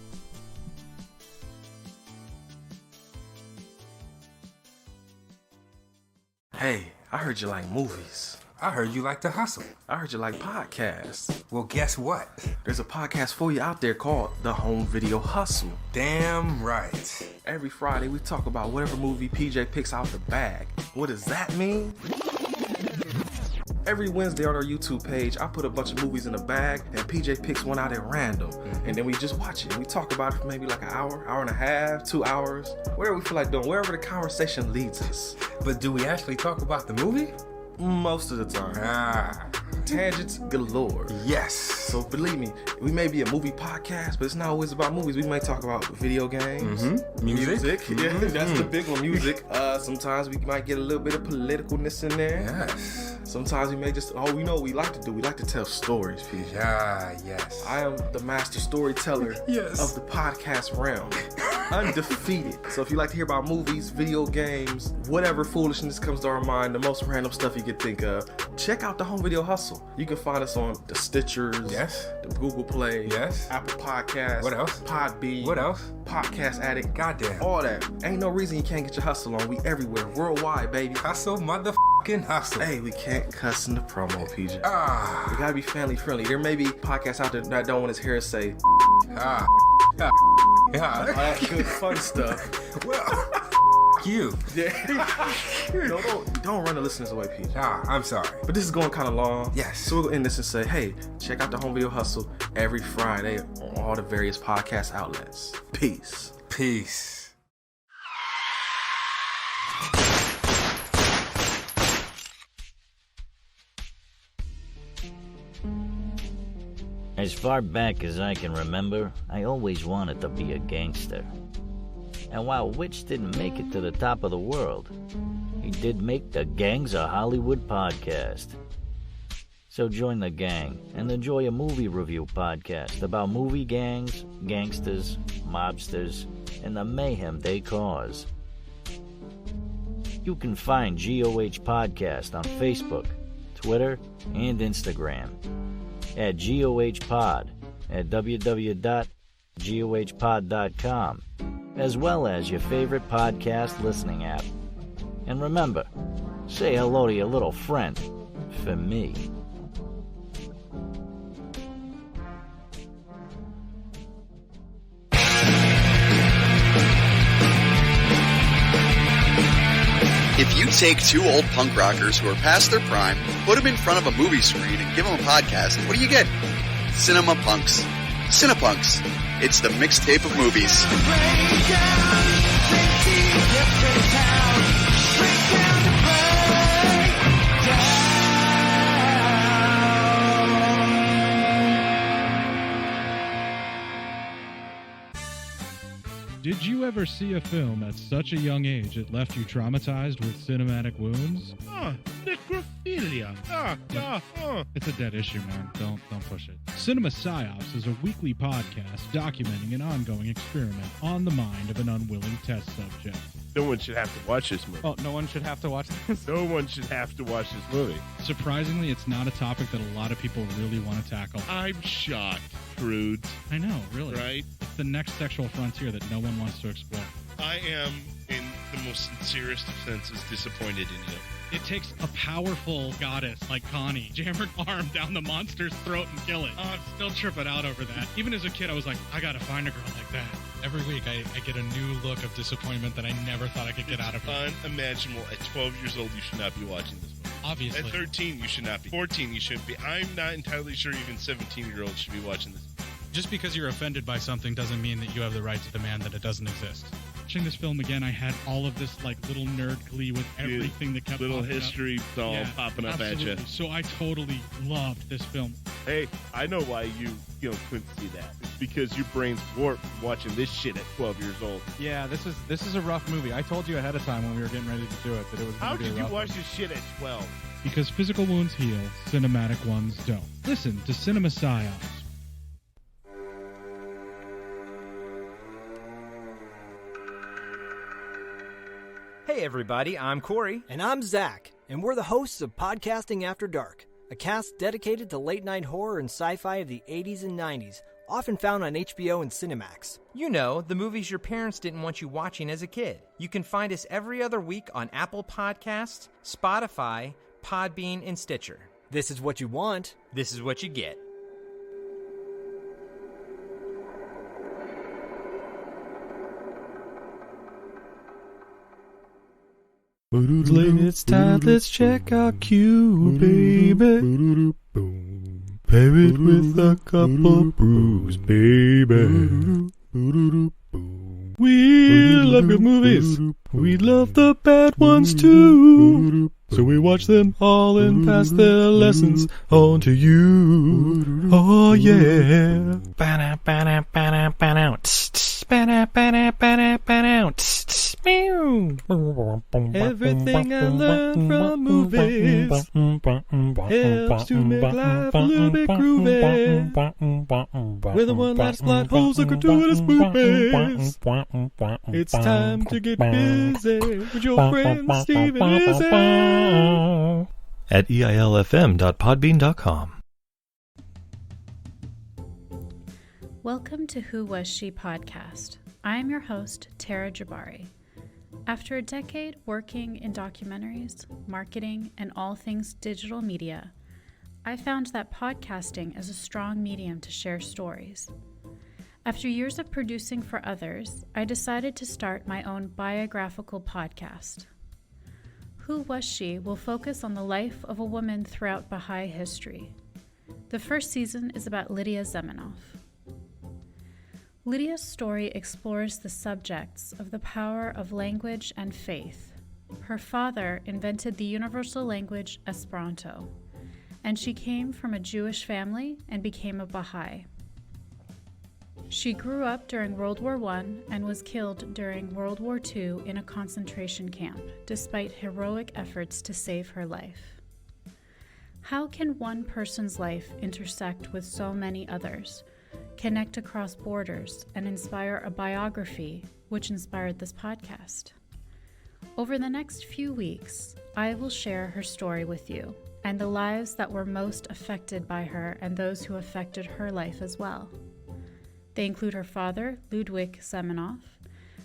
Hey, I heard you like movies. I heard you like to hustle. I heard you like podcasts. Well, guess what? There's a podcast for you out there called The Home Video Hustle. Damn right. Every Friday, we talk about whatever movie PJ picks out the bag. What does that mean? Every Wednesday on our YouTube page, I put a bunch of movies in a bag, and PJ picks one out at random. And then we just watch it. We talk about it for maybe like an hour, hour and a half, 2 hours, whatever we feel like doing, wherever the conversation leads us. But do we actually talk about the movie? Most of the time. Tangents galore. Yes. So believe me, we may be a movie podcast, but it's not always about movies. We may talk about video games, music. Yeah, that's the big one, music. Sometimes we might get a little bit of politicalness in there. Yes. Sometimes we may just, we know what we like to do. We like to tell stories, PJ. Yes. I am the master storyteller of the podcast realm. Undefeated. So if you like to hear about movies, video games, whatever foolishness comes to our mind, the most random stuff you could think of, check out the Home Video Hustle. You can find us on the Stitchers, the Google Play, Apple Podcasts, What else? Podbean, What else? Podcast Addict, Goddamn. all that. Ain't no reason you can't get your hustle on. We everywhere, worldwide, baby. Hustle, motherfucking hustle. Hey, we can't cuss in the promo, PJ. We gotta be family friendly. There may be podcasts out there that don't want his hair say all that good fun stuff. Well, you. Don't run the listeners away, PJ. I'm sorry. But this is going kind of long. Yes. So we'll end this and say, hey, check out the Home Video Hustle every Friday on all the various podcast outlets. Peace. Peace. As far back as I can remember, I always wanted to be a gangster. And while Witch didn't make it to the top of the world, he did make the Gangs of Hollywood podcast. So join the gang and enjoy a movie review podcast about movie gangs, gangsters, mobsters, and the mayhem they cause. You can find GOH Podcast on Facebook, Twitter, and Instagram at GOH Pod at www.gohpod.com, as well as your favorite podcast listening app. And remember, say hello to your little friend for me. If you take two old punk rockers who are past their prime, put them in front of a movie screen and give them a podcast, what do you get? Cinema Punks. Cinepunks. It's the mixtape of movies. Did you ever see a film at such a young age it left you traumatized with cinematic wounds? Necrophilia. It's a dead issue, man. Don't push it. Cinema Psyops is a weekly podcast documenting an ongoing experiment on the mind of an unwilling test subject. No one should have to watch this movie. Oh, no one should have to watch this? No one should have to watch this movie. Surprisingly, it's not a topic that a lot of people really want to tackle. I'm shocked, Prudes. I know, really. Right? It's the next sexual frontier that no one wants to explore. I am, in the most sincerest of senses, disappointed in you. It takes a powerful goddess like Connie, jam her arm down the monster's throat and kill it. Oh, I'm still tripping out over that. Even as a kid, I was like, I gotta find a girl like that. Every week, I get a new look of disappointment that I never thought I could get out of her. Unimaginable. At 12 years old, you should not be watching this movie. Obviously. At 13, you should not be. 14, you shouldn't be. I'm not entirely sure even 17-year-olds should be watching this. Just because you're offended by something doesn't mean that you have the right to demand that it doesn't exist. Watching this film again, I had all of this like little nerd glee with everything that kept little popping history up. all popping up absolutely. at you. So I totally loved this film. Hey, I know why you couldn't see that. It's because your brain's warped watching this shit at 12 years old. Yeah, this is a rough movie. I told you ahead of time when we were getting ready to do it that it was How going to be did a you rough watch one. this shit at 12? Because physical wounds heal, cinematic ones don't. Listen to Cinema Psyops. Hey everybody, I'm Corey. And I'm Zach, and we're the hosts of Podcasting After Dark, a cast dedicated to late-night horror and sci-fi of the 80s and 90s, often found on HBO and Cinemax. You know, the movies your parents didn't want you watching as a kid. You can find us every other week on Apple Podcasts, Spotify, Podbean, and Stitcher. This is what you want. This is what you get. It's time, let's check our queue, baby. Pair it with a couple brews, baby. We love good movies. We love the bad ones too. So we watch them all and pass their lessons on to you. Oh yeah. Everything I learned from movies helps to make life a little bit groovy. Whether one last plot holes or gratuitous movies, it's time to get busy with your friend Steve and Izzy at eilfm.podbean.com. Welcome to Who Was She podcast. I am your host, Tara Jabari. After a decade working in documentaries, marketing, and all things digital media, I found that podcasting is a strong medium to share stories. After years of producing for others, I decided to start my own biographical podcast. Who Was She will focus on the life of a woman throughout Baha'i history. The first season is about Lydia Zamenhof. Lydia's story explores the subjects of the power of language and faith. Her father invented the universal language Esperanto, and she came from a Jewish family and became a Baha'i. She grew up during World War I and was killed during World War II in a concentration camp, despite heroic efforts to save her life. How can one person's life intersect with so many others, connect across borders, and inspire a biography which inspired this podcast? Over the next few weeks, I will share her story with you and the lives that were most affected by her and those who affected her life as well. They include her father, Ludwig Zamenhof,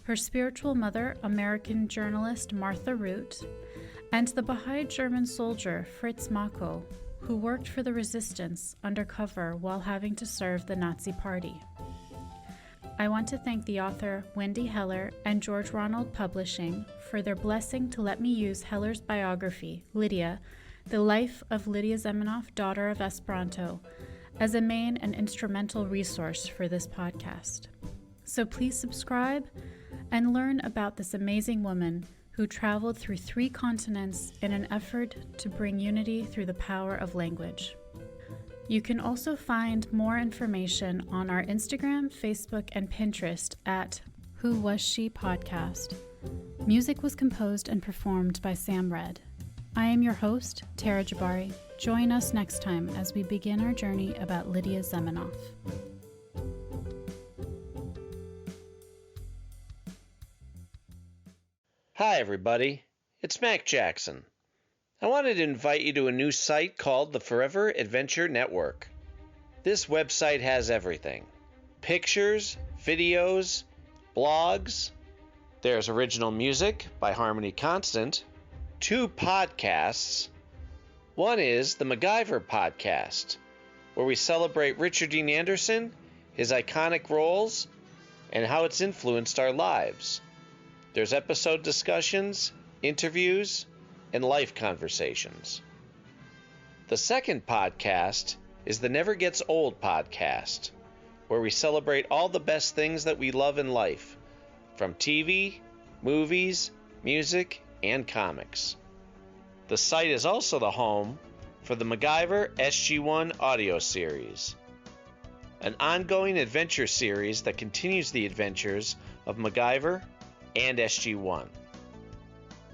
her spiritual mother, American journalist Martha Root, and the Baha'i German soldier Fritz Mako, who worked for the resistance undercover while having to serve the Nazi Party. I want to thank the author Wendy Heller and George Ronald Publishing for their blessing to let me use Heller's biography, Lydia, The Life of Lydia Zamenhof, Daughter of Esperanto, as a main and instrumental resource for this podcast. So please subscribe and learn about this amazing woman who traveled through 3 continents in an effort to bring unity through the power of language. You can also find more information on our Instagram, Facebook, and Pinterest at Who Was She Podcast. Music was composed and performed by Sam Red. I am your host, Tara Jabari. Join us next time as we begin our journey about Lydia Zamenhof. Hi, everybody. It's Mac Jackson. I wanted to invite you to a new site called the Forever Adventure Network. This website has everything: pictures, videos, blogs. There's original music by Harmony Constant, 2 podcasts. One is the MacGyver podcast, where we celebrate Richard Dean Anderson, his iconic roles, and how it's influenced our lives. There's episode discussions, interviews, and life conversations. The second podcast is the Never Gets Old podcast, where we celebrate all the best things that we love in life, from TV, movies, music, and comics. The site is also the home for the MacGyver SG-1 audio series, an ongoing adventure series that continues the adventures of MacGyver and SG-1.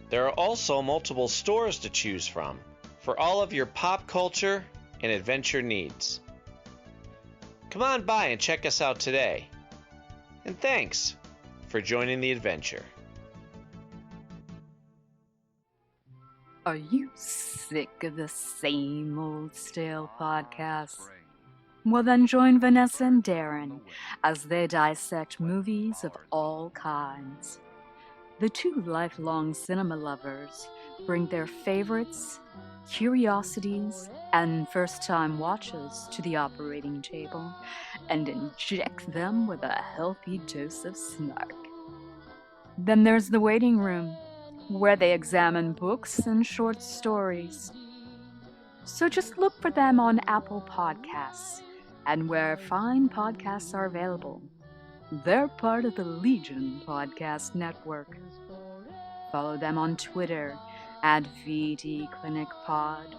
There are also multiple stores to choose from for all of your pop culture and adventure needs. Come on by and check us out today. And thanks for joining the adventure. Are you sick of the same old stale podcasts? Well, then join Vanessa and Darren as they dissect movies of all kinds. The two lifelong cinema lovers bring their favorites, curiosities, and first-time watches to the operating table and inject them with a healthy dose of snark. Then there's the waiting room, where they examine books and short stories. So just look for them on Apple Podcasts and where fine podcasts are available. They're part of the Legion Podcast Network. Follow them on Twitter at VDClinicPod.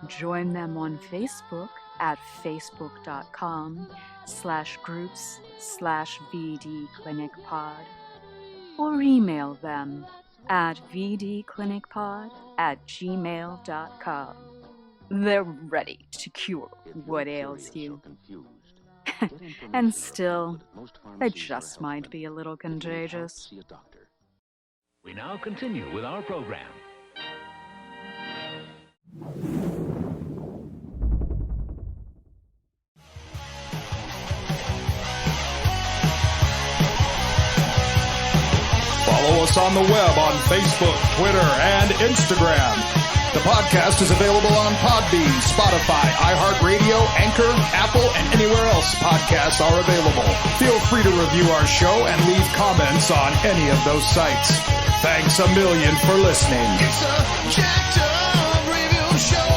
Join them on Facebook at facebook.com/groups/VDClinicPod. Or email them at vdclinicpod@gmail.com. They're ready to cure what ails you. And still, they just might be a little contagious. We now continue with our program. Follow us on the web on Facebook, Twitter, and Instagram. The podcast is available on Podbean, Spotify, iHeartRadio, Anchor, Apple, and anywhere else podcasts are available. Feel free to review our show and leave comments on any of those sites. Thanks a million for listening. It's a jacked up review show.